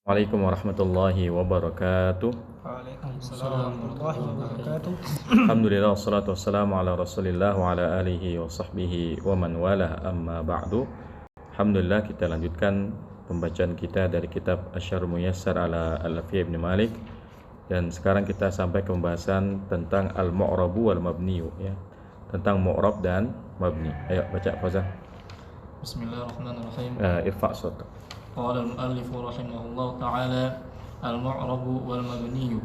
Assalamualaikum warahmatullahi wabarakatuh. Waalaikumsalam warahmatullahi wabarakatuh. Alhamdulillah wassalatu wassalamu ala Rasulillah wa ala alihi wa sahbihi wa man walah, amma ba'du. Alhamdulillah, kita lanjutkan pembacaan kita dari kitab Asy-Syarh Muyassar ala Al-Alfiyah Ibn Malik. Dan sekarang kita sampai ke pembahasan tentang al-mu'rabu wal mabniyu, ya. Tentang mu'rab dan mabni. Ayo baca Fauzan. Bismillahirrahmanirrahim. Irfa' shawt. Qala al-muallif rahimahullah ta'ala al-mu'rabu wal mabniyu.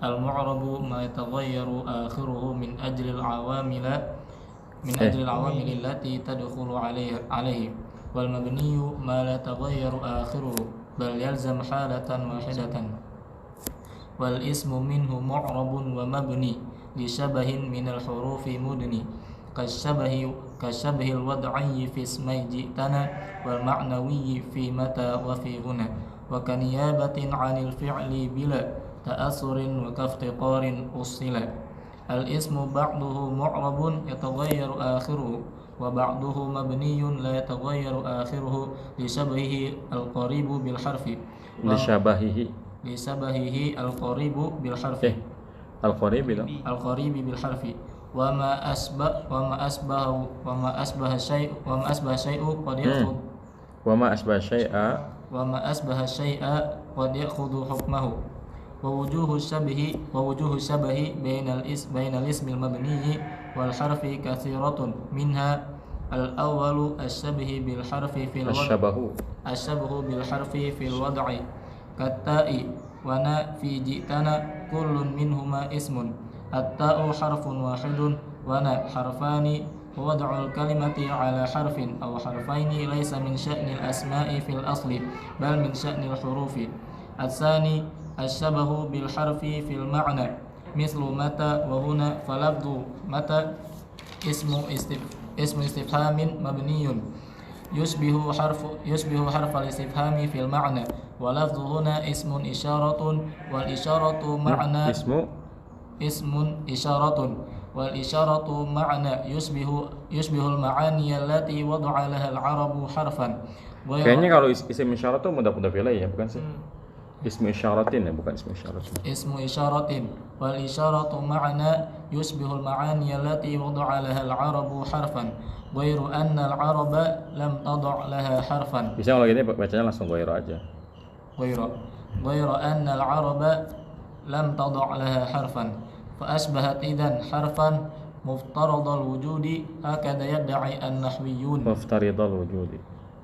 Al-mu'rabu ma yataghayyaru akhiruhu min ajli al-awamil allati tadkhulu alayhi. Wal mabniyu ma la yataghayyaru akhiruhu bal yalzam halatan wahidatan. Wal ismu minhu mu'rabun wa mabni li shabahin min al-hurufi mudni kasyabahi al-wad'i fi ismai ji'tana wal ma'nawi fi mata wa fi huna wa kaniyabatin 'anil fi'li bila ta'assurin wa kaftiqarin usila. Al-ismu ba'duhu mu'rabun yataghayyaru akhiruhu wa ba'duhu mabniyun la yataghayyaru akhiruhu li shabahihi al-qaribu bil harfi li shabahihi al-qaribu bil harfi al-qaribi bil harfi wa ma asbaha syai'u qad yakhudhu hukmahu wa wujuhu syabahi bainal ismil mabni wal harfi kathiratun minha al-awwalu asy-syabhu bil harfi fil wad'i katta'i wa na fi ji'tana kullun minhuma ismun at-ta'u harfun wahidun wa na harfani wa wad'ul kalimati ala harfin aw harfaini laysa min sya'nil asma'i fil asli bal min sya'nil hurufi. At-tsani asy-syabhu bil harfi fil ma'na mislu mata wa huna falafdhu mata ismu istifhamin mabniyun yusbihu harfal istifhami fil ma'na wa lafdhu huna ismun isyaratun wal isyaratu ma'na ismun isyaratun wal isyaratu ma'na yusbihul ma'ani allati wada'a laha al-arabu harfan. Kayaknya kalau isim isyarat itu mudah-mudah fi'il ya, bukan sih? Ismu isyaratin ya, bukan ismu isyarat. Ismu isyaratin wal isyaratu ma'na yusbihul ma'ani allati wada'a laha al-arabu harfan ghairu anna al-araba lam tada' laha harfan. Bisa kalau gini bacanya langsung ghairu aja. Ghairu anna al-araba lam tada' laha harfan fa asbahat idzan harfan muftaridal wujudi hakadha yad'i an-nahwiyyun.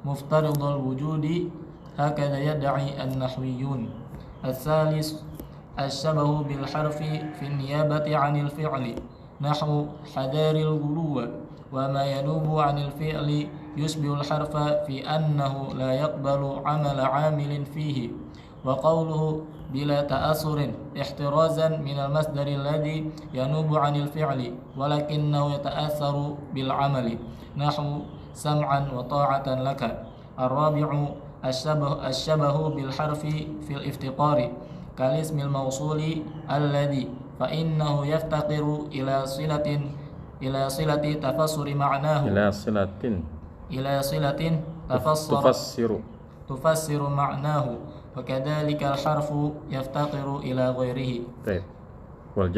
Muftaridal wujudi hakadha yad'i an-nahwiyyun. Ats-tsalis asy-syabhu bil harfi fi niyabati 'anil fi'li nahwu hadaril ghuluwa wa ma yanubu 'anil fi'li yusbihul harfa fi annahu la yaqbalu 'amala 'amilin fihi wa qawluhu bila ta'assurin ihtirazan min al-masdari alladhi yanubu 'anil fi'li walakinnahu yata'assaru bil 'amali nahwu sam'an wa ta'atan laka. Ar-rabi'u asy-syabhu bil harfi fil iftiqari kal ismil mawsuli alladhi fa innahu yaftaqiru ila silati tafassuri ma'nahu ila silatin tufassiru ma'nahu wa kadzalika al-harfu yaftaqiru ila ghairihi. Baik. Wal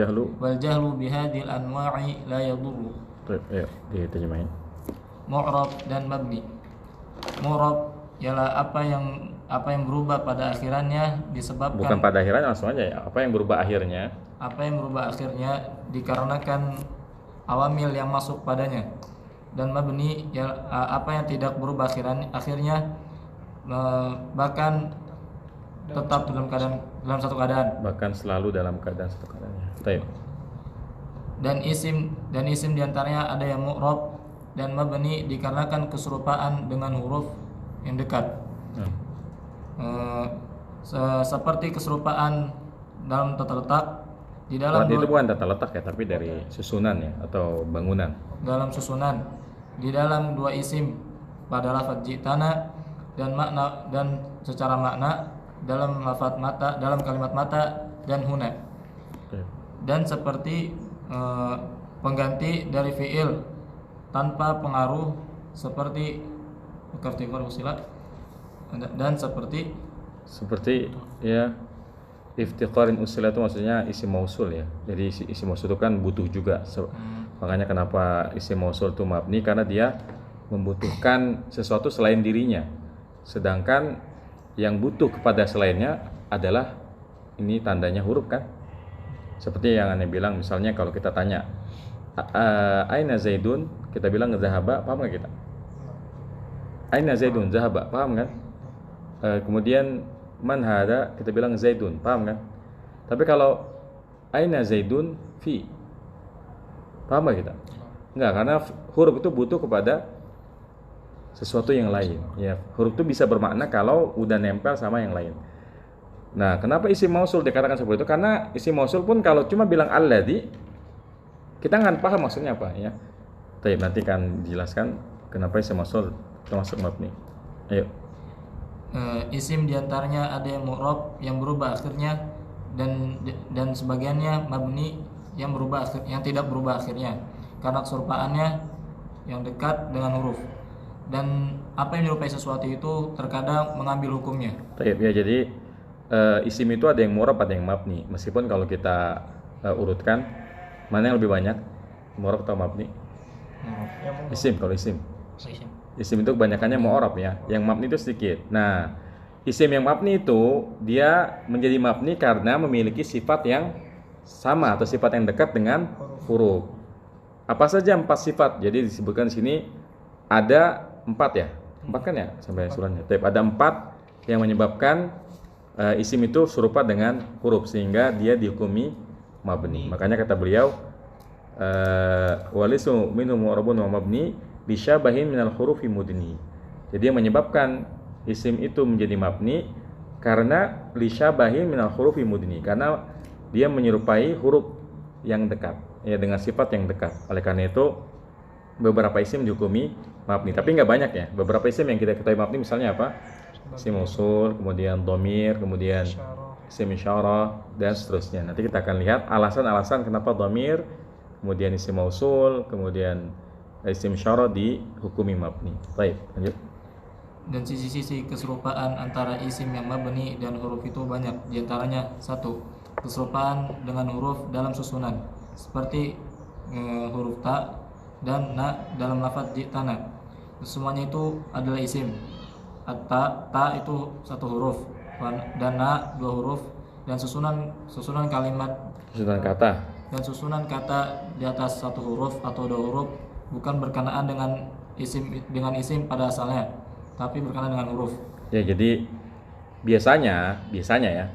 jahlu bihadhil anwa'i la yadurru. Baik, ayo diterjemahin. Mu'rab dan mabni. Mu'rab ialah apa yang berubah pada akhirannya disebabkan, bukan pada akhirnya, langsung aja ya. Apa yang berubah akhirnya dikarenakan awamil yang masuk padanya. Dan mabni ya apa yang tidak berubah akhirnya bahkan tetap dalam satu keadaan, bahkan selalu dalam keadaan satu keadaannya. Baik. Dan isim diantaranya ada yang mu'rab dan mabni dikarenakan keserupaan dengan huruf yang dekat. Seperti keserupaan dalam tata letak di dalam itu bukan tata letak ya, tapi dari susunan ya atau bangunan. Dalam susunan di dalam dua isim pada lafaz ji'tana dan makna dan secara makna dalam lafaz mata, dalam kalimat mata dan huna. Dan seperti pengganti dari fi'il tanpa pengaruh seperti kategori usilat dan seperti seperti ya iftiqarin usila itu maksudnya isim mausul ya. Jadi isim mausul itu kan butuh juga. Makanya kenapa isim mausul itu mabni, karena dia membutuhkan sesuatu selain dirinya. Sedangkan yang butuh kepada selainnya adalah ini tandanya huruf kan. Seperti yang Anda bilang, misalnya kalau kita tanya aina Zaidun, kita bilang zahaba, paham nggak kita? Aina Zaidun, zahaba, paham kan? Kemudian man hada, kita bilang Zaidun, paham kan? Tapi kalau aina Zaidun fi, paham nggak kita? Enggak, karena huruf itu butuh kepada sesuatu yang lain ya. Huruf itu bisa bermakna kalau udah nempel sama yang lain. Nah, kenapa isim mausul dikatakan seperti itu? Karena isim mausul pun kalau cuma bilang alladzi, kita nggak paham maksudnya apa ya. Tapi nanti kan dijelaskan kenapa isim mausul termasuk mabni. Ayo. Isim diantaranya ada yang mu'rab yang berubah akhirnya, dan sebagiannya mabni yang tidak berubah akhirnya karena keserupaannya yang dekat dengan huruf. Dan apa yang menyerupai sesuatu itu terkadang mengambil hukumnya. Baik ya, jadi isim itu ada yang mu'rab, ada yang mabni. Meskipun kalau kita urutkan, mana yang lebih banyak, mu'rab atau mabni? Isim, kalau isim itu kebanyakannya mu'rab ya. Yang mabni itu sedikit. Nah, isim yang mabni itu dia menjadi mabni karena memiliki sifat yang sama atau sifat yang dekat dengan huruf. Apa saja 4 sifat? Jadi disebutkan di sini ada 4 ya. 4 kan ya sampai surahnya. Tapi ada 4 yang menyebabkan isim itu serupa dengan huruf sehingga dia dihukumi mabni. Makanya kata beliau walisu minhu mu'rabun wa mabni bisyabahin minal hurufi mudni. Jadi yang menyebabkan isim itu menjadi mabni karena lisyabahin minal hurufi mudni, karena dia menyerupai huruf yang dekat ya, dengan sifat yang dekat. Oleh karena itu beberapa isim dihukumi mabni, tapi nggak banyak ya. Beberapa isim yang kita ketahui mabni misalnya apa? Isim usul, kemudian dhamir, kemudian isim isyarah dan seterusnya. Nanti kita akan lihat alasan-alasan kenapa dhamir, kemudian isim usul, kemudian isim isyarah dihukumi mabni. Baik, lanjut. Dan sisi-sisi keserupaan antara isim yang mabni dan huruf itu banyak. Di antaranya 1, keserupaan dengan huruf dalam susunan seperti huruf ta dan na dalam lafaz ji'tana. Semuanya itu adalah isim. Ta itu 1 huruf dan na 2 huruf, dan susunan kalimat, Susunan kata. dan susunan kata di atas 1 huruf atau 2 huruf bukan berkenaan dengan isim pada asalnya, tapi berkenaan dengan huruf. Ya, jadi biasanya ya,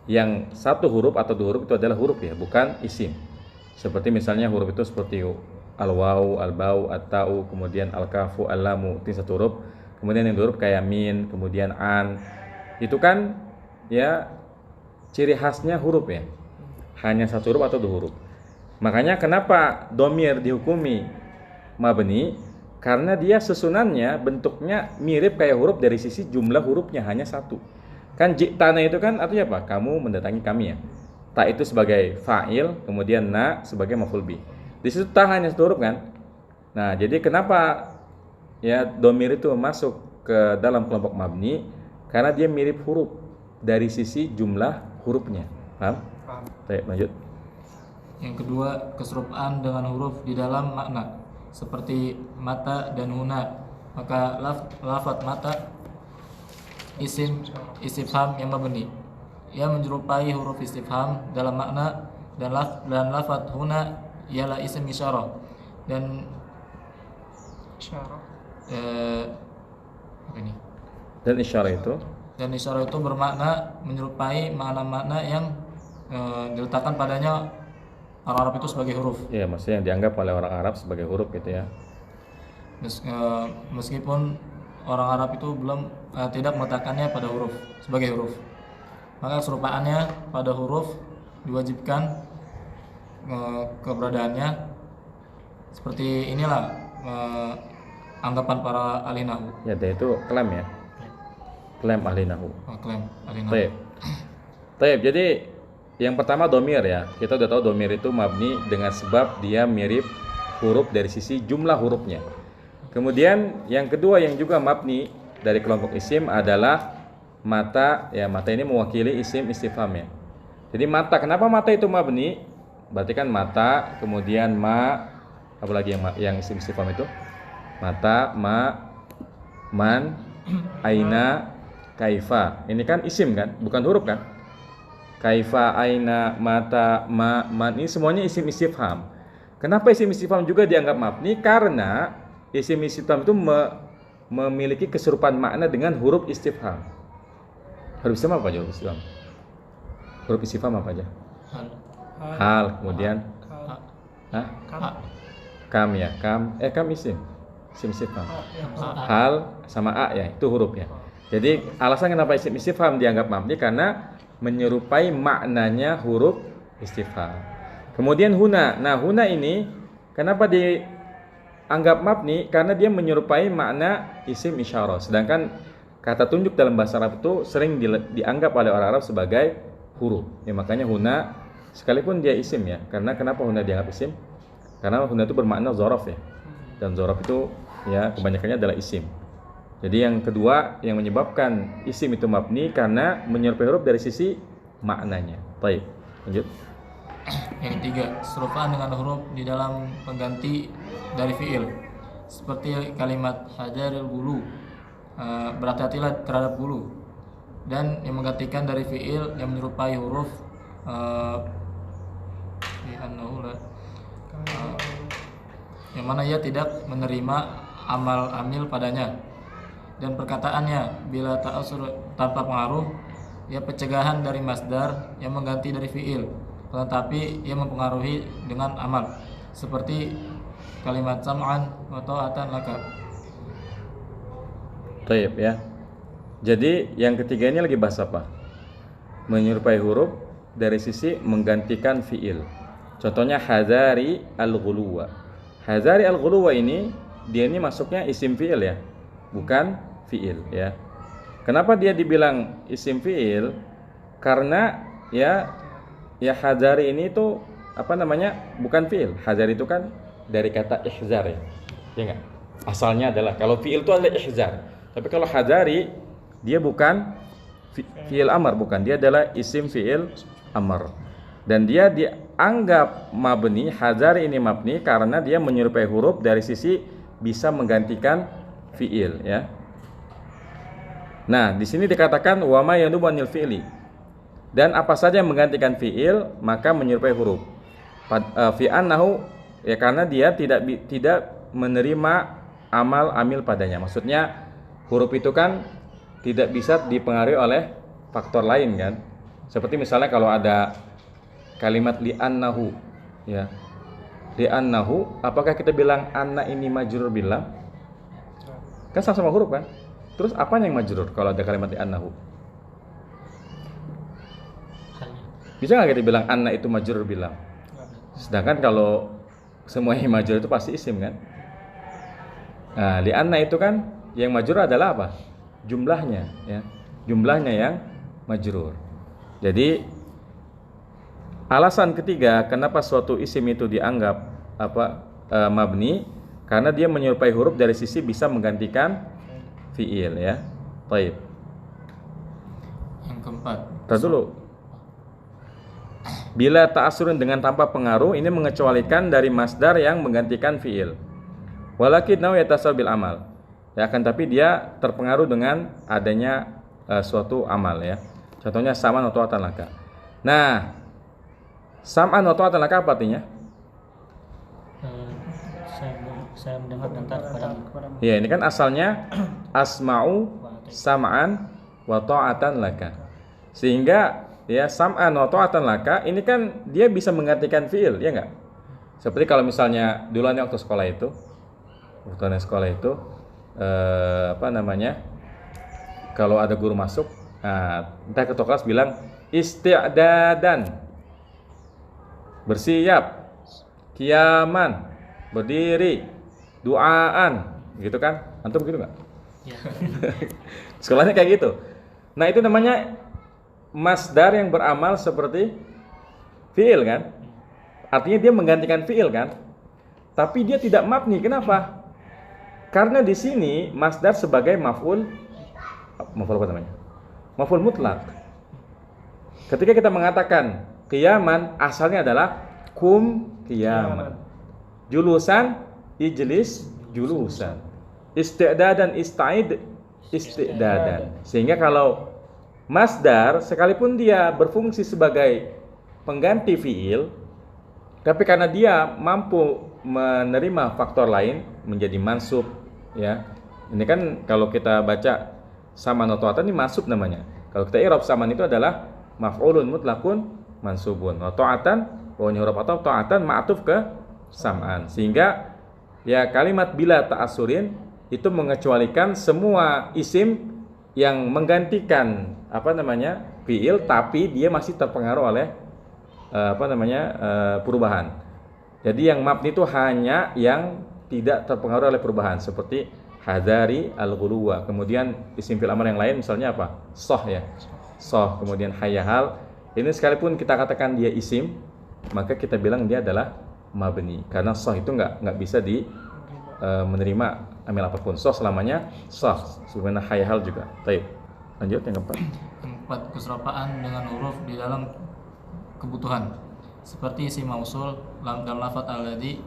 yang 1 huruf atau 2 huruf itu adalah huruf ya, bukan isim. Seperti misalnya huruf itu seperti al-waw, al-bau, at-ta'u, kemudian al-kafu, al-lamu, itu 1 huruf. Kemudian yang 2 huruf kayak min, kemudian an. Itu kan ya ciri khasnya huruf ya. Hanya 1 huruf atau 2 huruf. Makanya kenapa dhamir dihukumi mabni? Karena dia susunannya bentuknya mirip kayak huruf dari sisi jumlah hurufnya hanya 1. Kan ji'tana itu kan artinya apa? Kamu mendatangi kami ya. Ta itu sebagai fa'il, kemudian na sebagai maf'ul bih. Di situ ta hanya 1 huruf kan? Nah, jadi kenapa ya dhamir itu masuk ke dalam kelompok mabni? Karena dia mirip huruf dari sisi jumlah hurufnya. Paham? Baik, lanjut. Yang kedua, keserupaan dengan huruf di dalam makna seperti mata dan huna. Maka lafaz mata isim istifham yang mabni, ia menyerupai huruf istifham dalam makna, dan lafaz huna ialah isim isyarah dan Dan isyarah itu bermakna menyerupai makna-makna yang diletakkan padanya orang Arab itu sebagai huruf. ya, maksudnya yang dianggap oleh orang Arab sebagai huruf gitu ya. Meskipun orang Arab itu tidak meletakkannya pada huruf sebagai huruf, maka keserupaannya pada huruf diwajibkan keberadaannya. Seperti inilah anggapan para ahli nahwu. Ya, itu klaim ya. Klaim ahli nahwu. Klaim ahli nahwu. Baik. Jadi yang pertama dhamir ya. Kita udah tahu dhamir itu mabni dengan sebab dia mirip huruf dari sisi jumlah hurufnya. Kemudian yang kedua yang juga mabni dari kelompok isim adalah mata, ya mata ini mewakili isim istifham ya. Jadi mata, kenapa mata itu mabni? Berarti kan mata, kemudian apalagi yang isim istifham itu? Mata, man, aina, kaifa. Ini kan isim kan, bukan huruf kan? Kaifa, aina, mata, man, ini semuanya isim istifham. Kenapa isim istifham juga dianggap mabni? Karena isim istifham itu memiliki keserupaan makna dengan huruf istifham. Huruf istifham apa aja? Huruf istifham apa aja? Hal, kemudian kam ya, kam isim istifham. Hal sama a ya, itu huruf ya. Jadi alasan kenapa isim istifham dianggap mabni karena menyerupai maknanya huruf istifham. Kemudian huna. Nah, huna ini kenapa dianggap mabni? Karena dia menyerupai makna isim isyarah. Sedangkan kata tunjuk dalam bahasa Arab itu sering dianggap oleh orang Arab sebagai huruf. Ya, makanya huna sekalipun dia isim ya. Karena kenapa huna dianggap isim? Karena huna itu bermakna dzaraf ya. Dan dzaraf itu ya kebanyakannya adalah isim. Jadi yang kedua yang menyebabkan isim itu mabni karena menyerupai huruf dari sisi maknanya. Baik, lanjut. Yang ketiga, serupaan dengan huruf di dalam pengganti dari fiil. Seperti kalimat hajaril gulu, berhati-hatilah terhadap gulu. Dan yang menggantikan dari fiil yang menyerupai huruf yang mana ia tidak menerima amal amil padanya. Dan perkataannya bila ta'asur tanpa pengaruh, ia pencegahan dari masdar yang mengganti dari fiil, tetapi ia mempengaruhi dengan amal, seperti kalimat sam'an wa ta'atan laka. Baik ya. Jadi yang ketiga ini lagi bahas apa? Menyerupai huruf dari sisi menggantikan fiil. Contohnya hazari al-ghuluwa. Hazari al-ghuluwa ini dia ini masuknya isim fiil ya, bukan fiil ya. Kenapa dia dibilang isim fiil? Karena ya hazari ini itu apa namanya? Bukan fiil. Hazari itu kan dari kata ihzar ya. Ya enggak? Asalnya adalah kalau fiil itu adalah ihzar. Tapi kalau hazari dia bukan fiil amar, bukan. Dia adalah isim fiil amar. Dan dia dianggap mabni, hazari ini mabni karena dia menyerupai huruf dari sisi bisa menggantikan fiil ya. Nah, di sini dikatakan wa ma yanubu anil fi'li. Dan apa saja yang menggantikan fi'il maka menyerupai huruf. Fi annahu ya karena dia tidak menerima amal amil padanya. Maksudnya huruf itu kan tidak bisa dipengaruhi oleh faktor lain kan. Seperti misalnya kalau ada kalimat li annahu ya. Li annahu, apakah kita bilang anna ini majrur bilam? Kan sama-sama huruf kan? Terus apa yang majrur kalau ada kalimat di annahu? Bisa nggak kita bilang anna itu majrur bilam? Sedangkan kalau semuanya majrur itu pasti isim kan? Nah, li anna itu kan yang majrur adalah apa? Jumlahnya ya. Jumlahnya yang majrur. Jadi alasan ketiga kenapa suatu isim itu dianggap mabni karena dia menyerupai huruf dari sisi bisa menggantikan fiil ya. Baik. Yang keempat. Tar dulu. Bila ta'assurun dengan tanpa pengaruh ini mengecualikan dari masdar yang menggantikan fiil. Walakinnahu yatasal bil amal. Ya kan tapi dia terpengaruh dengan adanya suatu amal ya. Contohnya sam'an wa ta'atan laka. Nah, sam'an wa ta'atan laka apa artinya? Saya mendengar dan taat kepadamu. Ya, ini kan asalnya asma'u sam'an wa ta'atan laka. Sehingga ya sam'an wa ta'atan laka ini kan dia bisa menggantikan fiil, ya enggak? Seperti kalau misalnya duluan waktu sekolah itu kalau ada guru masuk, entah ketua kelas bilang isti'dadan, bersiap, kiaman, berdiri, duaan, gitu kan? Antum begitu nggak? Ya. Sekolahnya kayak gitu. Nah itu namanya masdar yang beramal seperti fiil kan? Artinya dia menggantikan fiil kan? Tapi dia tidak mabni. Kenapa? Karena di sini masdar sebagai maf'ul apa namanya? maf'ul mutlak. Ketika kita mengatakan qiyaman, asalnya adalah kum qiyaman. Julusan, ijlis julusan. Isti'dadan, ista'id isti'dadan. Sehingga kalau masdar sekalipun dia berfungsi sebagai pengganti fiil, tapi karena dia mampu menerima faktor lain menjadi mansub, ya. Ini kan kalau kita baca saman atau ta'atan ini mansub namanya. Kalau kita i'rab saman itu adalah maf'ulun mutlaqun mansubun. Wa ta'atan pokoknya huruf atau ta'atan ma'tuf ke sam'an. Sehingga ya kalimat bila ta'assurin itu mengecualikan semua isim yang menggantikan fiil tapi dia masih terpengaruh oleh perubahan. Jadi yang mabni itu hanya yang tidak terpengaruh oleh perubahan, seperti hadari al-ghuluwa. Kemudian isim fi'il amr yang lain misalnya apa? Soh ya. Soh, kemudian hayyahal. Ini sekalipun kita katakan dia isim, maka kita bilang dia adalah mabni karena soh itu nggak bisa menerima amil apapun. Soh selamanya soh. Sebenarnya hayyahal juga. Baik. Lanjut yang keempat. Keempat, keserapaan dengan huruf di dalam kebutuhan. Seperti isim mausul dan lafadz alladzi.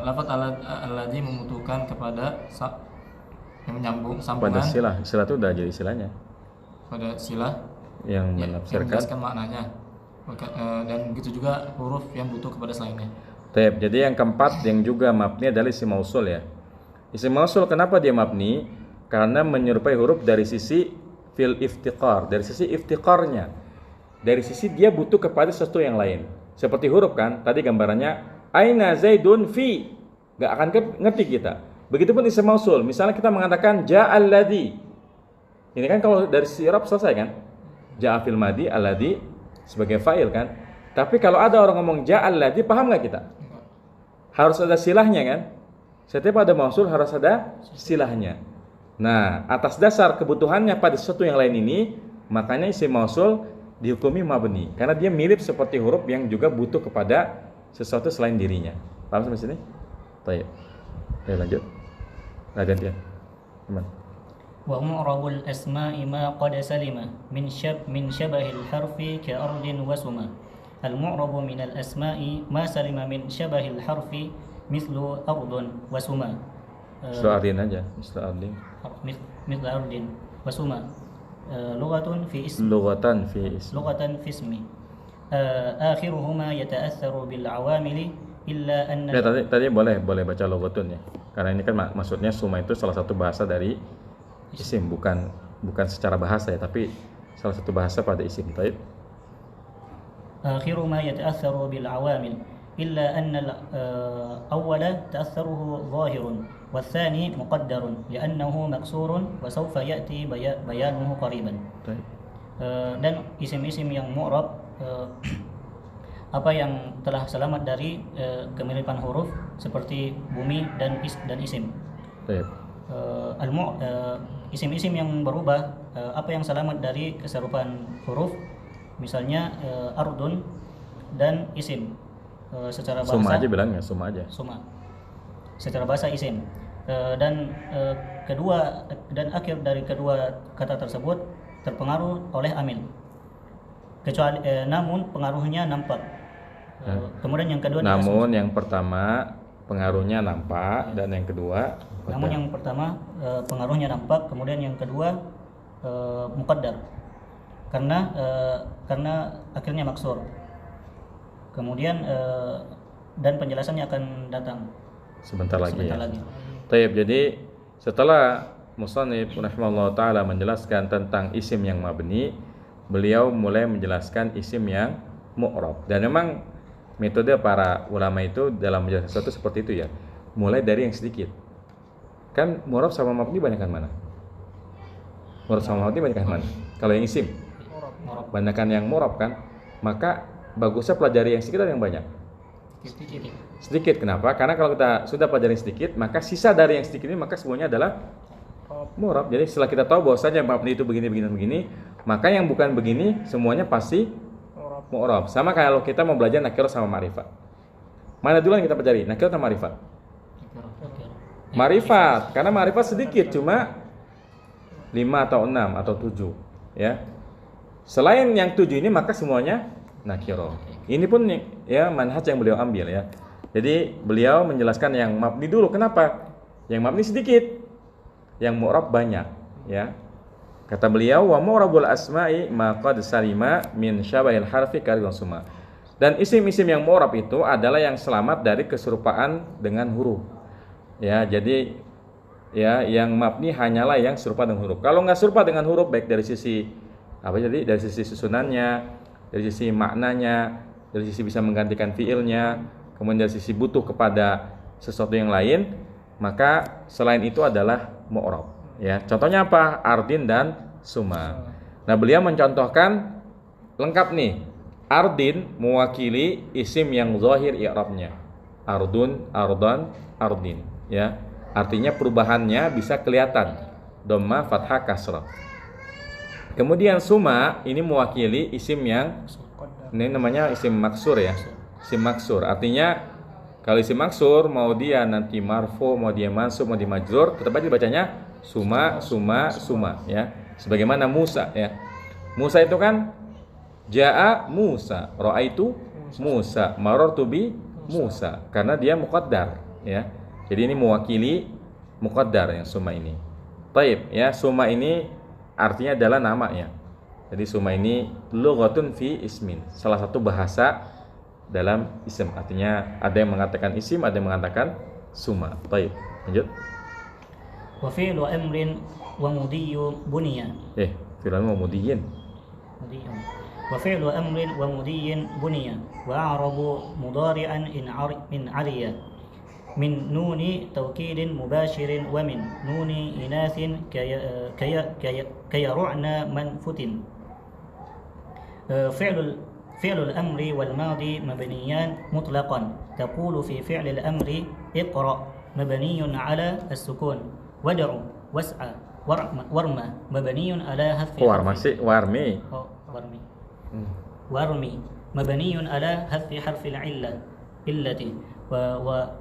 Lafadz alladzi membutuhkan kepada yang menyambung sambungan. Pada silah. Silah itu udah jadi istilahnya. Pada silah yang yang menafsirkan menjelaskan maknanya. Dan begitu juga huruf yang butuh kepada selainnya. Jadi yang keempat yang juga mabni adalah isim mausul ya. Isim mausul kenapa dia mabni? Karena menyerupai huruf dari sisi fil iftiqar, dari sisi iftiqarnya. Dari sisi dia butuh kepada sesuatu yang lain. Seperti huruf kan, tadi gambarannya aina zaidun fi. Gak akan ngerti kita. Begitupun isim mausul. Misalnya kita mengatakan ja'al ladzi. Ini kan kalau dari sisi i'rab selesai kan? Ja'a fil madi alladzi sebagai fa'il kan? Tapi kalau ada orang ngomong ja'al ladzi, paham gak kita? Harus ada silahnya kan? Setiap ada mausul harus ada silahnya. Nah, atas dasar kebutuhannya pada sesuatu yang lain ini, makanya isim mausul dihukumi mabni karena dia mirip seperti huruf yang juga butuh kepada sesuatu selain dirinya. Paham sampai sini? Baik. Oke, lanjut. Nah, gantian. Teman. Wa mu'rabul asma'i ma qad salima min syabahil harfi ka ardin wa suma. Al mu'rabu min al asma'i ma salima min syabahil harfi mithlu ardun wa suma. Ardin aja, ardin. Mithlu ardin wa suma. Lughatan fi ismi. Lughatan fi ismi. Akhiruhuma yata'atharu bil awamili illa anna. Ya, tadi boleh baca lughatun ya. Karena ini kan maksudnya suma itu salah satu bahasa dari isim, bukan secara bahasa ya, tapi salah satu bahasa pada isim. Baik. Akhiruhuma yata'atharu bil awamil illa anna al-awwala ta'atharuhu zahirun والثاني مقدر لأنه مكسور وسوف يأتي بيانه قريبا. Dan isim-isim yang mu'rab apa yang telah selamat dari kemiripan huruf seperti bumi dan isim. Isim-isim yang berubah apa yang selamat dari keserupaan huruf, misalnya ardun dan isim secara bahasa. Suma aja bilangnya, suma aja. Suma. Secara bahasa isim. Dan akhir dari kedua kata tersebut terpengaruh oleh amil. Kecuali namun pengaruhnya nampak. Kemudian yang kedua yang pertama pengaruhnya nampak dan yang kedua namun yang pertama pengaruhnya nampak, kemudian yang kedua muqaddar. Karena akhirnya maksur. Kemudian dan penjelasannya akan datang sebentar lagi. Tayyib, jadi setelah musannif rahimahullah taala menjelaskan tentang isim yang mabni, beliau mulai menjelaskan isim yang mu'rab. Dan memang metode para ulama itu dalam menjelaskan sesuatu seperti itu ya. Mulai dari yang sedikit. Kan mu'rab sama mabni banyakan mana? Mu'rab sama mabni banyakan mana? Kalau yang isim banyakan yang mu'rab kan? Maka bagusnya pelajari yang sedikit atau yang banyak? Sedikit. Kenapa? Karena kalau kita sudah pelajari sedikit, maka sisa dari yang sedikit ini maka semuanya adalah mu'rab. Jadi setelah kita tahu bahwasanya mabni itu begini, maka yang bukan begini semuanya pasti mu'rab. Sama kalau kita mau belajar nakirah sama ma'rifat. Mana dulu yang kita pelajari? Nakirah atau ma'rifat? Ma'rifat. Karena ma'rifat sedikit, cuma 5 atau 6 atau 7. ya. Selain yang 7 ini maka semuanya nakiro. Ini pun ya manhaj yang beliau ambil ya. Jadi beliau menjelaskan yang mabni dulu. Kenapa? Yang mabni sedikit, yang mu'rab banyak ya. Kata beliau, wa mu'rabul asma'i ma qad salima min syabahil harfi kariwan suma. Dan isim-isim yang mu'rab itu adalah yang selamat dari keserupaan dengan huruf. Ya, jadi ya yang mabni hanyalah yang serupa dengan huruf. Kalau nggak serupa dengan huruf, baik dari sisi dari sisi susunannya, dari sisi maknanya, dari sisi bisa menggantikan fiilnya, kemudian dari sisi butuh kepada sesuatu yang lain, maka selain itu adalah mu'rab. Ya, contohnya apa? Ardin dan suma. Nah, beliau mencontohkan lengkap nih. Ardin mewakili isim yang zahir i'rabnya. Ardun, ardan, ardin, ya. Artinya perubahannya bisa kelihatan. Dhamma, fathah, kasrah. Kemudian suma ini mewakili isim yang ini namanya isim maksur ya. Isim maksur. Artinya kalau isim maksur mau dia nanti marfu, mau dia mansub, mau dia majrur, tetap aja dibacanya suma, suma, suma ya. Sebagaimana Musa ya. Musa itu kan jaa Musa, ra'aitu Musa, marartu bi Musa, karena dia muqaddar ya. Jadi ini mewakili muqaddar yang suma ini. Taib ya, suma ini artinya adalah nama ya. Jadi suma ini lughatun fi ismin, salah satu bahasa dalam isim. Artinya ada yang mengatakan isim, ada yang mengatakan suma. Taib. Lanjut. Wa fi'lu amrin wa mudiyyu buniya. Fi'lu amrin wa mudiyyin. Wa fi'lu amrin wa mudiyyin buniya. Wa a'rabu mudari'an in 'aliya. Min nuni tawkidin mubashirin wa min nuni inathin kaya ru'na manfutin. فعل الأمر والماضي مبنيان مطلقا تقول في فعل الأمر اقرأ مبني على السكون ودعو واسعى ورمى مبني على حذف ورمي مبني على حذف حرف العلة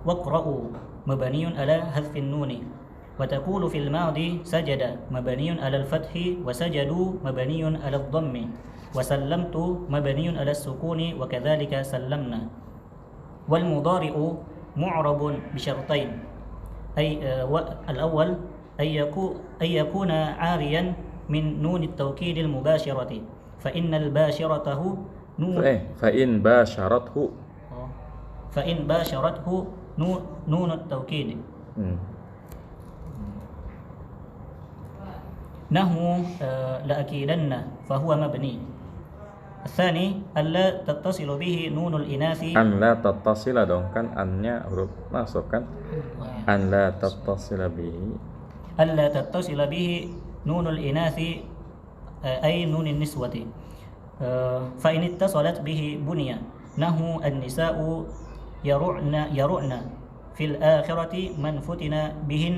واقرأوا مبني على حذف النون وتقول في الماضي سجد مبني على الفتح وسجدوا مبني على الضم وسلمت مبني على السكون وكذلك سلمنا. والمضارع معرب بشرطين الأول أن يكون عاريا من نون التوكيد المباشرة فإن الباشرته فإن باشرته نون التوكيد نحو لأكيدن فهو مبني. الثاني ألا تتصل به نون الإناث أن لا تتصل dong kan annya huruf masuk kan أن لا تتصل به ألا تتصل به نون الإناث أي نون النسوة فإن اتصلت به بني نحو النساء يرعن في الآخرة من فتن بهن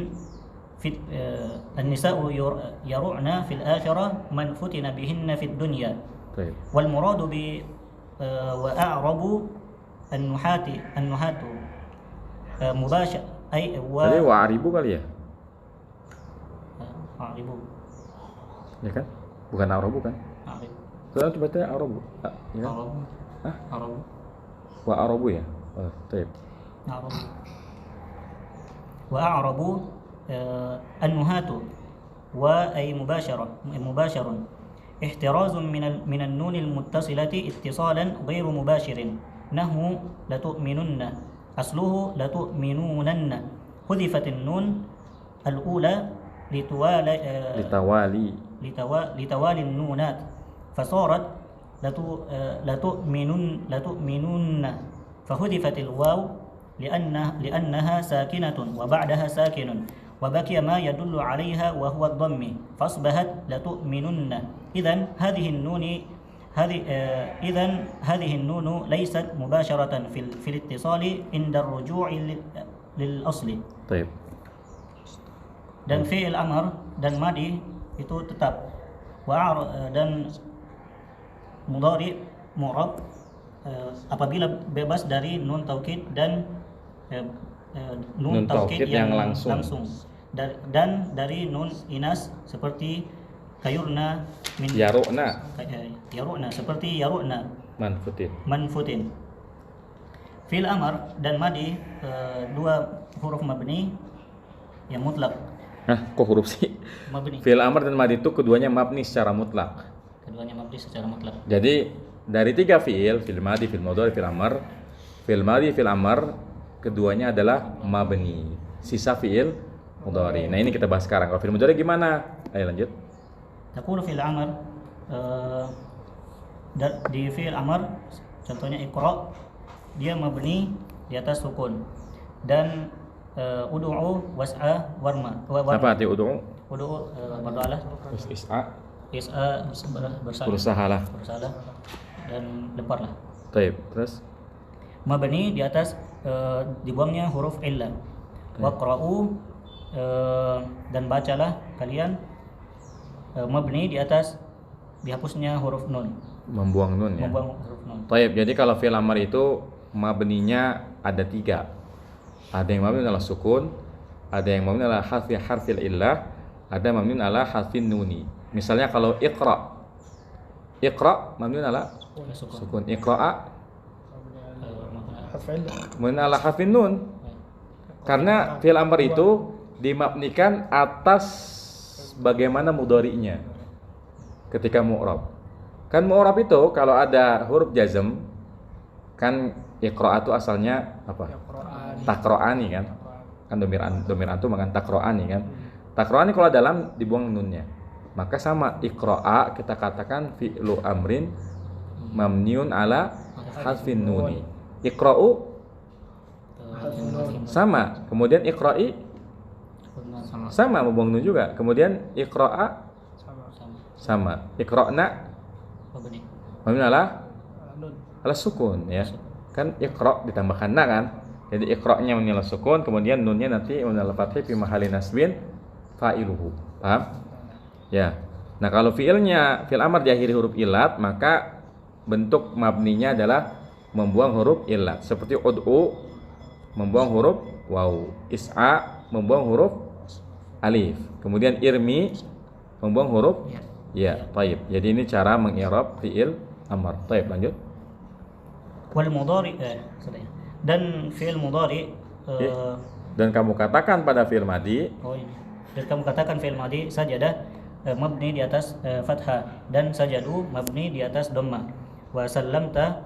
النساء يرعن في الآخرة من فتن بهن في الدنيا. طيب. والمراد وأعرب النحاة مباشر أي Jadi wa'aribu kali ya? أعرب Ya kan? Bukan a'rabu kan? أعرب Soalnya coba tanya a'rabu. Ya kan? أعرب Wa'arabu ya? Taib. أعرب وأعرب النهاة وأي مباشر احتراز من النون المتصلة اتصالا غير مباشر نحو لتؤمنن أصله لتؤمنونن حذفت النون الأولى لتوالي النونات فصارت لتؤمنن فحذفت الواو لأنها ساكنة وبعدها ساكن وبقي ما يدل عليها وهو الضم فأصبحت لتؤمنن. إذن هذه النون ليست مباشرة في الاتصال عند الرجوع للأصل. طيب. Dan fi'il amr dan madi itu tetap. Dan mudhari mu'rab apabila bebas dari nun taukid dan nun taukid yang langsung dan dari nun inas seperti kayurna min Yarukna yarukna seperti yarukna manfutin. manfutin. Fil amar dan madi dua huruf mabni yang mutlak. Hah, kok huruf sih? Mabni. Fi'il amr dan madi itu keduanya mabni secara mutlak. Keduanya mabni secara mutlak. Jadi dari 3 fi'il, fi'il madi, fi'il mudhari, fi'il amr. Fi'il madi, fi'il amr keduanya adalah mabni. Sisa fi'il mudhari. Nah, ini kita bahas sekarang. Kalau fi'il mudhari gimana? Ayo lanjut. Taqulu fil amr di fi'il amr contohnya iqra, dia mabni di atas sukun. Dan ud'u was'a warma. Apa arti ud'u? Ud'u berdoalah, Is'a. is'a bersalah, Berusahalah. bersalah dan lemparlah. Taib. Terus Mabni di atas dibuangnya huruf illah. Waqra'u dan bacalah kalian, mabni di atas dihapusnya huruf nun, membuang nun ya. membuang huruf nun. Taib. Jadi kalau fi'il amr itu mabninya ada 3. Ada yang mabni ala sukun, ada yang mabni ala harfil illah, ada mabni ala harfin nuni. Misalnya kalau iqra. Iqra mabni ala sukun. Iqra'a mabni ala harfin nun. Karena fi'il amr itu dimabnikan atas bagaimana mudhari'nya ketika mu'rab. Kan mu'rab itu kalau ada huruf jazm, kan iqra' itu asalnya apa? Taqra'ani kan? Kan domir antu makan taqra'ani kan? Taqra'ani kalau dalam dibuang nunnya. Maka sama iqra'a kita katakan fi'lu amrin mamniun ala hasfin nuni. Iqra'u sama, kemudian iqra'i sama membuang nun juga. Kemudian iqra'a sama. Iqra'na mabni ala sukun ya. Kan iqra' ditambahkan na kan. Jadi iqra'nya mabni ala sukun, kemudian nunnya nanti mabni ala fathah fi mahalli nasbin fa'iluhu. Paham? Ya. Nah, kalau fi'ilnya fi'il amr diakhiri huruf illat, maka bentuk mabninya adalah membuang huruf illat. Seperti ud'u membuang huruf waw, is'a membuang huruf alif, kemudian irmi membuang huruf ya. Taib. Jadi ini cara mengi'rab fi'il amr. Taib, lanjut. Wal mudhari dan fi'il mudhari dan kamu katakan pada fi'il madi, dan kamu katakan fi'il madi sajadah mabni di atas fathah, dan sajadu mabni di atas dhamma, wa sallamta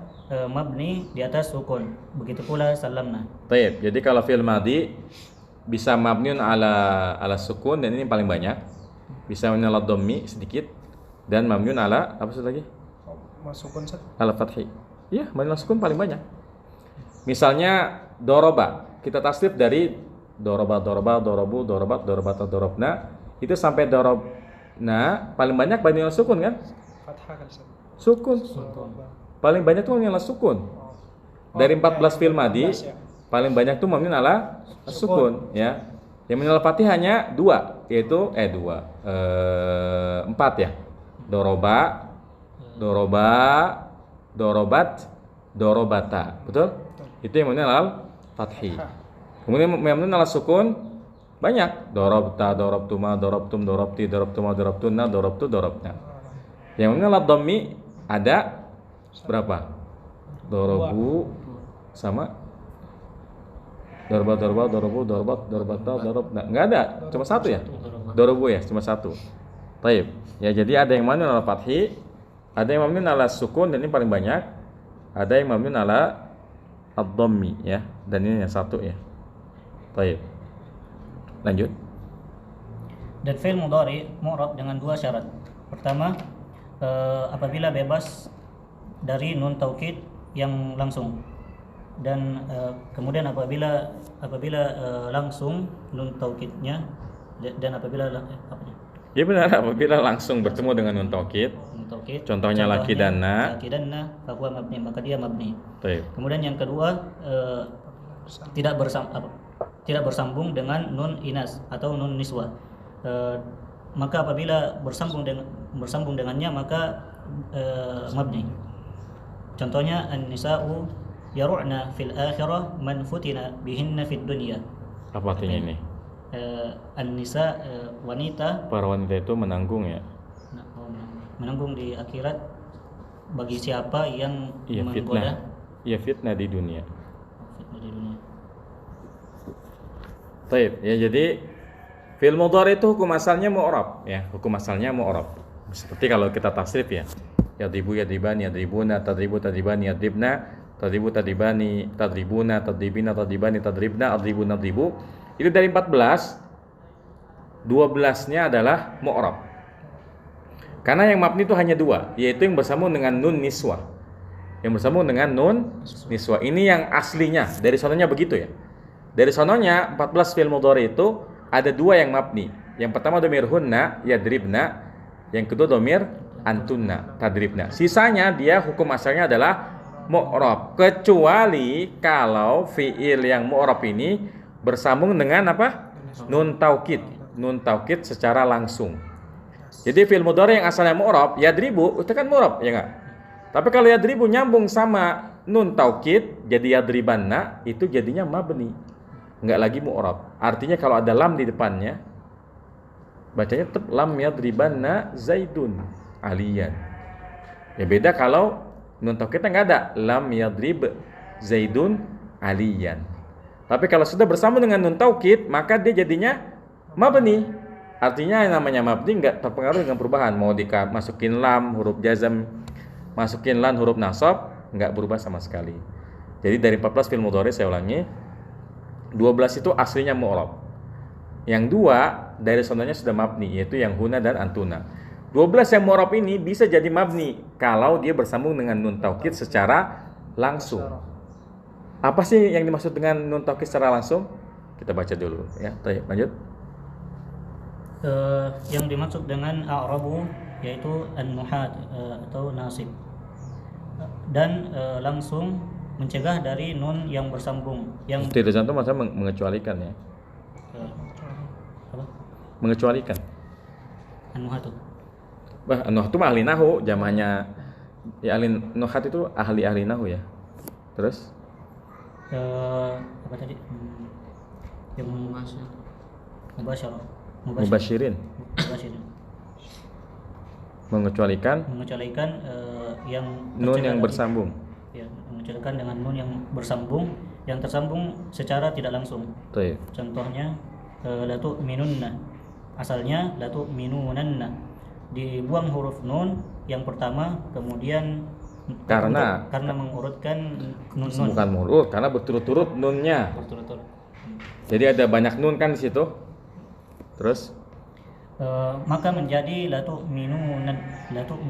mabni di atas sukun. Begitu pula salamna. Taib. Jadi kalau fi'il madi bisa mabniun ala sukun, dan ini paling banyak. Bisa mabniun ala dhammi sedikit, dan mabniun ala apa lagi? Masukun set. Ala fathi. Iya, mabniun ala sukun paling banyak. Misalnya doroba, kita tasrif dari doroba, dorobu, dorobat, dorobata, dorobna, itu sampai dorobna paling banyak mabniun ala sukun kan? Fathah kan set. Sukun. Paling banyak tuh mabniun ala sukun. Dari 14 fi'il madi, paling banyak tuh mabniun ala sukun ya. Yang mabniun ala fathih hanya 2, yaitu 4 ya. Doroba, dorobat, dorobata. Betul? Itu yang mabniun ala fathih. Kemudian mabniun ala sukun banyak. Dorobta, dorobtuma, dorobtum, dorobti, dorobtuma, dorobtuna, dorobtu, dorobna. Yang mabniun ala dhammi ada berapa? Dorobu sama doroba, dorobu, dorobat, dorobata, dorobna. Enggak ada, cuma satu ya. Dorobu ya, cuma satu. Taib. Ya, jadi ada yang mabniun ala fathih, ada yang mabniun ala sukun, dan ini paling banyak. Ada yang mabniun ala ad-dhammi ya, dan ini yang satu ya. Taib. Lanjut. Dan fi'il mudhari mu'rab dengan 2 syarat. Pertama, apabila bebas dari nun taukid yang langsung, dan kemudian apabila langsung nun taukidnya, dan apabila Ya benar, apabila langsung bertemu dengan nun taukid. Contohnya laki dan na, bahwa mabni, maka dia mabni. Taib. Kemudian yang kedua, tidak bersambung dengan nun inas atau nun niswa. Maka apabila bersambung dengannya, maka mabni. Contohnya an-nisa'u yaru'na fil akhirah man futina bihinna fid dunya. Apa artinya ini? An-nisa wanita, Para wanita itu menanggung ya. menanggung di akhirat bagi siapa yang Iya menggoda fitnah. Iya fitnah di dunia. fitnah di dunia. Taib. Ya jadi fi'il mudhari itu hukum asalnya mu'rab ya, hukum asalnya mu'rab. Seperti kalau kita tasrif ya. Yadribu yadribani yadribuna tadribu tadribani yadribna tadribu tadribani tadribuna tadribina tadribani tadribna adribu nadribu. Itu dari 14 12-nya adalah mu'rab. Karena yang mabni itu hanya dua, yaitu yang bersambung dengan nun niswah. Yang bersambung dengan nun niswah. Ini yang aslinya, dari sononya begitu ya. Dari sononya 14 fi'il mudhari itu ada dua yang mabni. Yang pertama domir hunna yadribna, yang kedua domir antunna tadribna. Sisanya dia hukum asalnya adalah mu'rab, kecuali kalau fi'il yang mu'rab ini bersambung dengan apa? Nun taukid. Nun taukid secara langsung. Jadi fi'il mudhari yang asalnya mu'rab, yadribu itu kan mu'rab, ya enggak? Tapi kalau yadribu nyambung sama nun taukid jadi yadribanna, itu jadinya mabni. Enggak lagi mu'rab. Artinya kalau ada lam di depannya, bacanya tetap lam yadribanna zaidun aliyan. Ya beda kalau nun taukidnya enggak ada, lam yadrib zaidun aliyan. Tapi kalau sudah bersambung dengan nun taukid, maka dia jadinya mabni. Artinya yang namanya mabni enggak terpengaruh dengan perubahan. Mau masukin lam huruf jazm, masukin lan huruf nasab, enggak berubah sama sekali. Jadi dari 14 fi'il mudhari saya ulangi, 12 itu aslinya mu'rab. Yang dua dari sonanya sudah mabni, yaitu yang huna dan antuna. 12 yang mu'rab ini bisa jadi mabni kalau dia bersambung dengan nun taukid secara langsung. Apa sih yang dimaksud dengan nun taukid secara langsung? Kita baca dulu ya. Lanjut. Yang dimaksud dengan a'rabu yaitu an-nuhat atau nasib, dan langsung mencegah dari nun yang bersambung yang Tidak cantum maksudnya mengecualikan ya. apa? Mengecualikan. An-nuhat. Nuhat itu mah ahli nahu, jamanya ya ahli nuhat itu ahli nahu ya. Terus Apa tadi? Yang mubasyarah. mubasyirin, mengecualikan yang nun yang tercegah bersambung. ya, mengecualikan dengan nun yang bersambung, yang tersambung secara tidak langsung. Baik. Contohnya la tu'minunna, asalnya la tu'minunanna, dibuang huruf nun yang pertama, kemudian Karena mengurutkan nun bukan murut, karena berturut-turut nunnya. berturut-turut. Jadi ada banyak nun kan di situ. Terus Maka menjadi la tu'minunna, latuk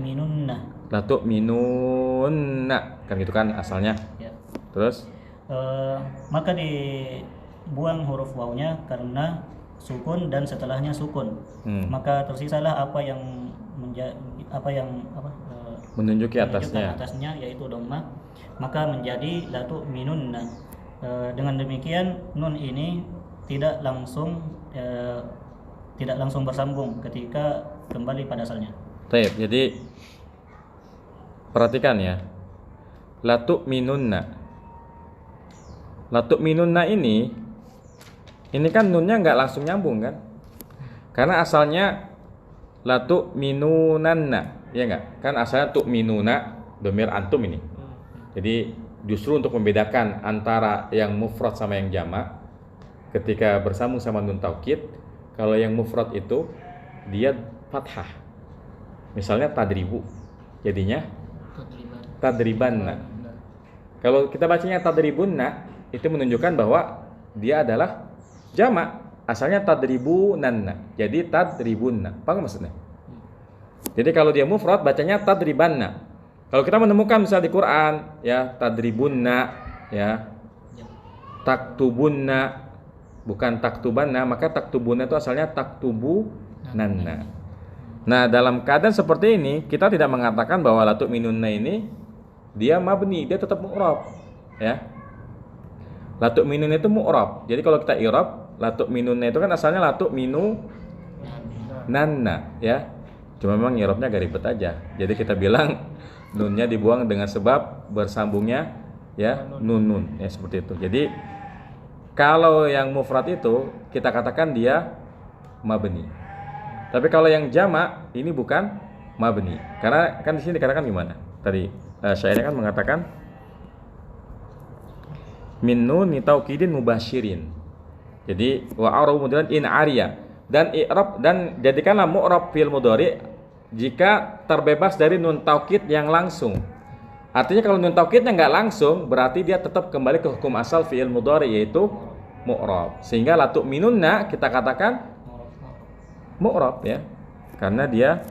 minunna kan gitu kan asalnya. ya. Terus Maka dibuang huruf wawnya karena sukun dan setelahnya sukun. Maka tersisalah apa yang menunjuki menunjukkan atasnya. atasnya yaitu dhammah, maka menjadi la tu'minunna. Dengan demikian nun ini tidak langsung bersambung ketika kembali pada asalnya. Baik, jadi perhatikan ya. Latuk minunna. Latuk minunna ini kan nunnya nggak langsung nyambung kan? Karena asalnya latuk minunanna, ya nggak? Kan asalnya tuk minuna domir antum ini. Jadi justru untuk membedakan antara yang mufrad sama yang jamak, ketika bersambung sama nun taukid, kalau yang mufrad itu dia fathah. Misalnya tadribu, jadinya tadribanna. Kalau kita bacanya tadribunna, itu menunjukkan bahwa dia adalah jamak. Asalnya tadribunanna, jadi tadribunna. Apa maksudnya? Jadi kalau dia mufrad bacanya tadribanna. Kalau kita menemukan misalnya di Quran ya tadribunna ya taktubunna bukan taktubanna, maka taktubunna itu asalnya taktubunanna. Nah, dalam keadaan seperti ini kita tidak mengatakan bahwa latuk minunna ini dia mabni, dia tetap mu'rab ya. Latuk minun itu mu'rab. Jadi kalau kita i'rab latuk minunna itu kan asalnya latuk minu nanna ya. Cuma memang i'rabnya agak ribet aja. Jadi kita bilang nunnya dibuang dengan sebab bersambungnya ya nun ya seperti itu. Jadi kalau yang mufrad itu kita katakan dia mabni. Tapi kalau yang jamak ini bukan mabni. Karena kan di sini dikatakan gimana? Tadi syairnya kan mengatakan min nun taukidin mubasyirin. Jadi wa a'rabu mudran in ariya, dan i'rab, dan jadikanlah mu'rab fil mudhari jika terbebas dari nun taukid yang langsung. Artinya kalau nun taukidnya nggak langsung, berarti dia tetap kembali ke hukum asal fi'il mudhari, yaitu mu'rab. Sehingga la tu'minunna kita katakan mu'rab ya, karena dia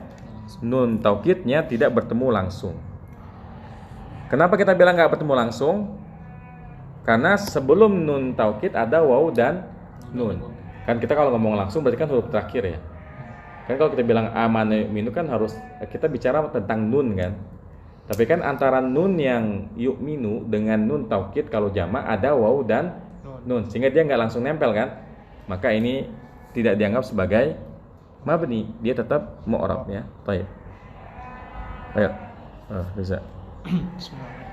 nun taukidnya tidak bertemu langsung. Kenapa kita bilang nggak bertemu langsung? Karena sebelum nun taukid ada waw dan nun. Kan kita kalau ngomong langsung berarti kan huruf terakhir ya. Kan kalau kita bilang amanu yu'minu kan harus kita bicara tentang nun kan. Tapi kan antara nun yang yu'minu dengan nun taukid kalau jamak ada waw dan nun, sehingga dia nggak langsung nempel kan. Maka ini tidak dianggap sebagai mabni, dia tetap mu'rab ya. Baik. Ayo. Bisa. Bismillahirrahmanirrahim.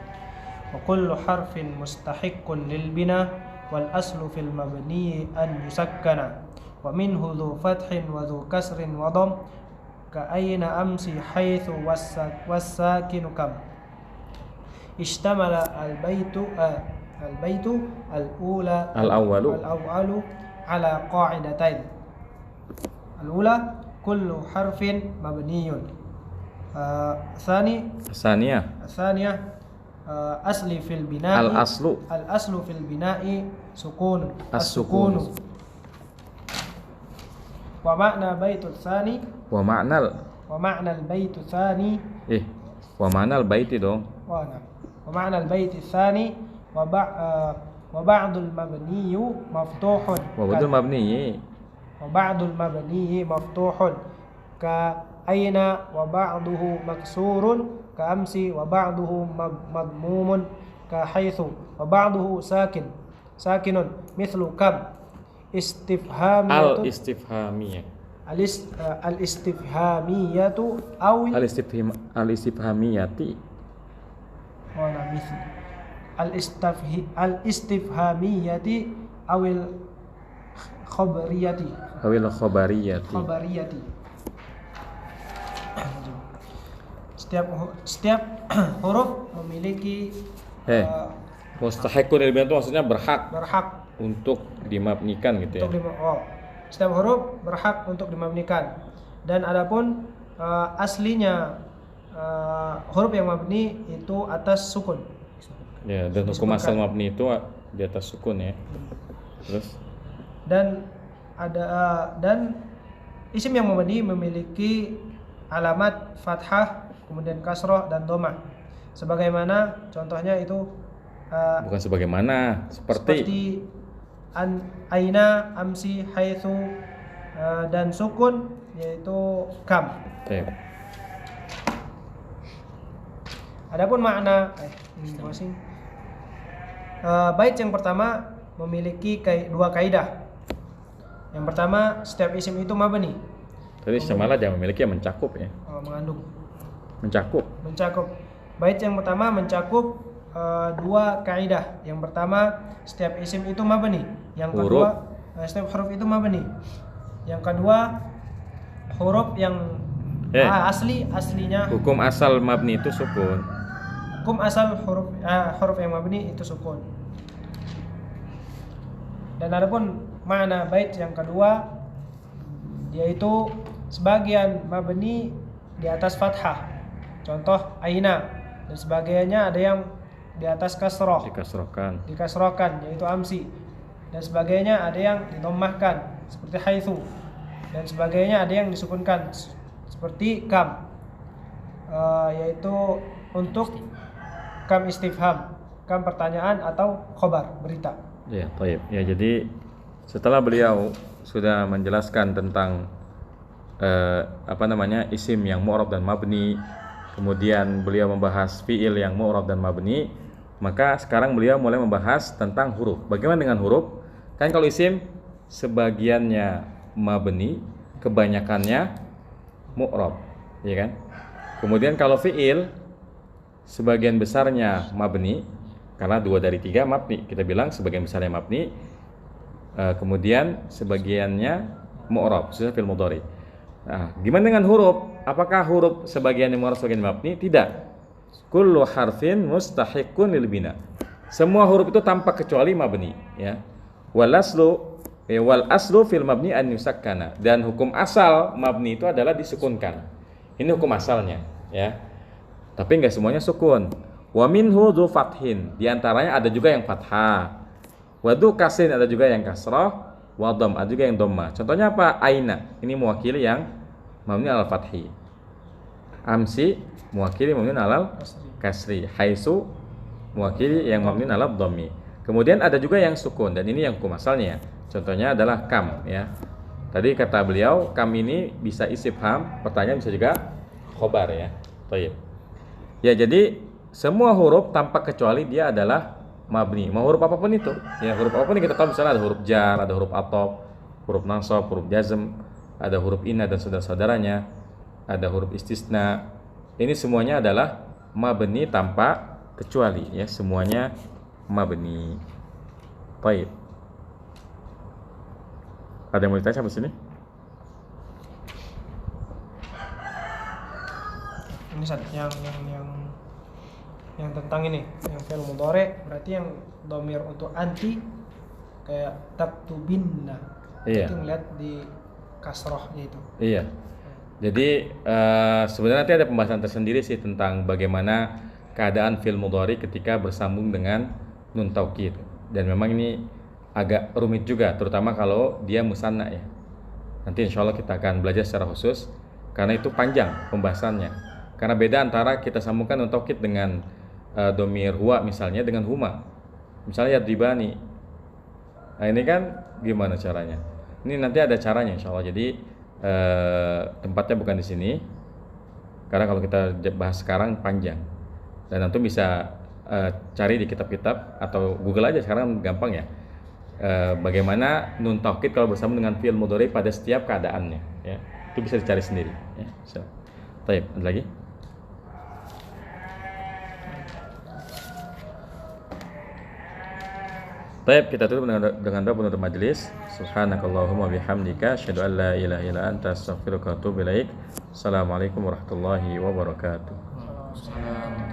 وكل حرف مستحق للبناء والأصل في المبني أن يسكن ومنه ذو فتح وذو كسر وضم كأين أمسي حيث والساكن كم اشتمل البيت الأول على قاعدتين. الأولى كل حرف مبني. الثانية أصلي في البناء الأصل في البناء سكون السكون. ومعنى البيت الثاني ومعنى البيت الثاني ومعنى البيت dong. ومعنى البيت الثاني وبعض المبني مفتوح وبعض المبني مفتوح كأين وبعضه مكسور كأمسي وبعضه مضموم كحيث وبعضه ساكن مثل كم الاستفهامية أو الاستفهامية أو الخبرية. Setiap huruf memiliki mustahiqun lil binah itu maksudnya berhak untuk dimabnikan gitu ya. Setiap huruf berhak untuk dimabnikan. Dan adapun aslinya huruf yang mabni itu atas sukun. Ya, dan hukum asal mabni itu di atas sukun ya. Terus dan isim yang mabni memiliki alamat fathah, kemudian kasroh dan domah. Sebagaimana contohnya itu bukan sebagaimana, seperti aina, amsi, haitsu, dan sukun yaitu kam. Adapun makna bait yang pertama memiliki dua kaidah. Yang pertama, setiap isim itu mabni. Tadi semalah jangan memiliki, yang mencakup ya. Mengandung. Mencakup. Bait yang pertama mencakup dua kaidah. Yang pertama, setiap isim itu mabni. Yang kedua, setiap huruf itu mabni. Yang kedua, huruf yang aslinya hukum asal mabni itu sukun. Hukum asal huruf yang mabni itu sukun. Dan adapun makna bait yang kedua yaitu sebagian mabni di atas fathah. Contoh aina, dan sebagainya ada yang di atas kasroh, dikasrohkan yaitu amsi, dan sebagainya ada yang didhammahkan seperti haitsu, dan sebagainya ada yang disukunkan seperti kam, yaitu untuk kam istifham, kam pertanyaan atau khobar, berita. Ya, baik. Ya, jadi setelah beliau sudah menjelaskan tentang isim yang mu'rab dan mabni, kemudian beliau membahas fi'il yang mu'rab dan mabni, maka sekarang beliau mulai membahas tentang huruf. Bagaimana dengan huruf? Kan kalau isim sebagiannya mabni, kebanyakannya mu'rab, ya kan? Kemudian kalau fi'il sebagian besarnya mabni, karena 2 dari 3 mabni, kita bilang sebagian besarnya mabni, kemudian sebagiannya mu'rab, khususnya fil mudhari. Nah, gimana dengan huruf? apakah huruf sebagian yang mu'rab sebagian mabni? Tidak. Kullu harfin mustahiqqun lil bina. Semua huruf itu tanpa kecuali mabni, ya. Wal aslu fil mabni an yusakkana, dan hukum asal mabni itu adalah disukunkan. Ini hukum asalnya, ya. Tapi enggak semuanya sukun. Wa minhu dzu fathin, di antaranya ada juga yang fathah. Wa dzu kasrin, ada juga yang kasrah. Wa dham, ada juga yang dhamma. Contohnya apa? Aina, ini mewakili yang mabni al fathi. Amsi mewakili mabni al kasri. Haitsu mewakili yang mabni al dhammi. Kemudian ada juga yang sukun, dan ini yang hukum asalnya. Contohnya adalah kam, ya. Tadi kata beliau, kam ini bisa istifham, pertanyaan bisa juga khobar, ya. Thayyib. Ya, jadi semua huruf tanpa kecuali dia adalah mabni. Mau huruf apapun itu, ya, huruf apapun yang kita tahu, misalnya ada huruf jar, ada huruf athof, huruf nasab, huruf jazm, ada huruf inna dan saudara-saudaranya, ada huruf istisna. Ini semuanya adalah mabni tanpa kecuali, ya, semuanya mabni. Baik. Ada yang mau ditanya sampai sini? Ini yang tentang ini, yang fi'il mudhari, berarti yang dhamir untuk anti kayak taktubinna. Iya. Itu ngeliat di kasrohnya itu. Iya. Jadi sebenarnya nanti ada pembahasan tersendiri sih tentang bagaimana keadaan fi'il mudhari ketika bersambung dengan nun taukid. Dan memang ini agak rumit juga, terutama kalau dia musanna, ya. Nanti insya Allah kita akan belajar secara khusus karena itu panjang pembahasannya. Karena beda antara kita sambungkan nun taukid dengan dhamir huwa misalnya dengan huma. Misalnya yadribani. Nah, ini kan gimana caranya? Ini nanti ada caranya insya Allah. Jadi tempatnya bukan di sini. Karena kalau kita bahas sekarang panjang. Dan nanti bisa cari di kitab-kitab atau Google aja, sekarang gampang, ya. Bagaimana nun taukid kalau bersama dengan fi'il mudhari pada setiap keadaannya, ya. Itu bisa dicari sendiri, ya. Baik, ada lagi? Baik, kita tutup dengan doa penutup majelis. Subhanakallahumma bihamdika asyhadu an la ilaha illa anta astaghfiruka wa atubu ilaik. Assalamualaikum warahmatullahi wabarakatuh. Assalamualaikum.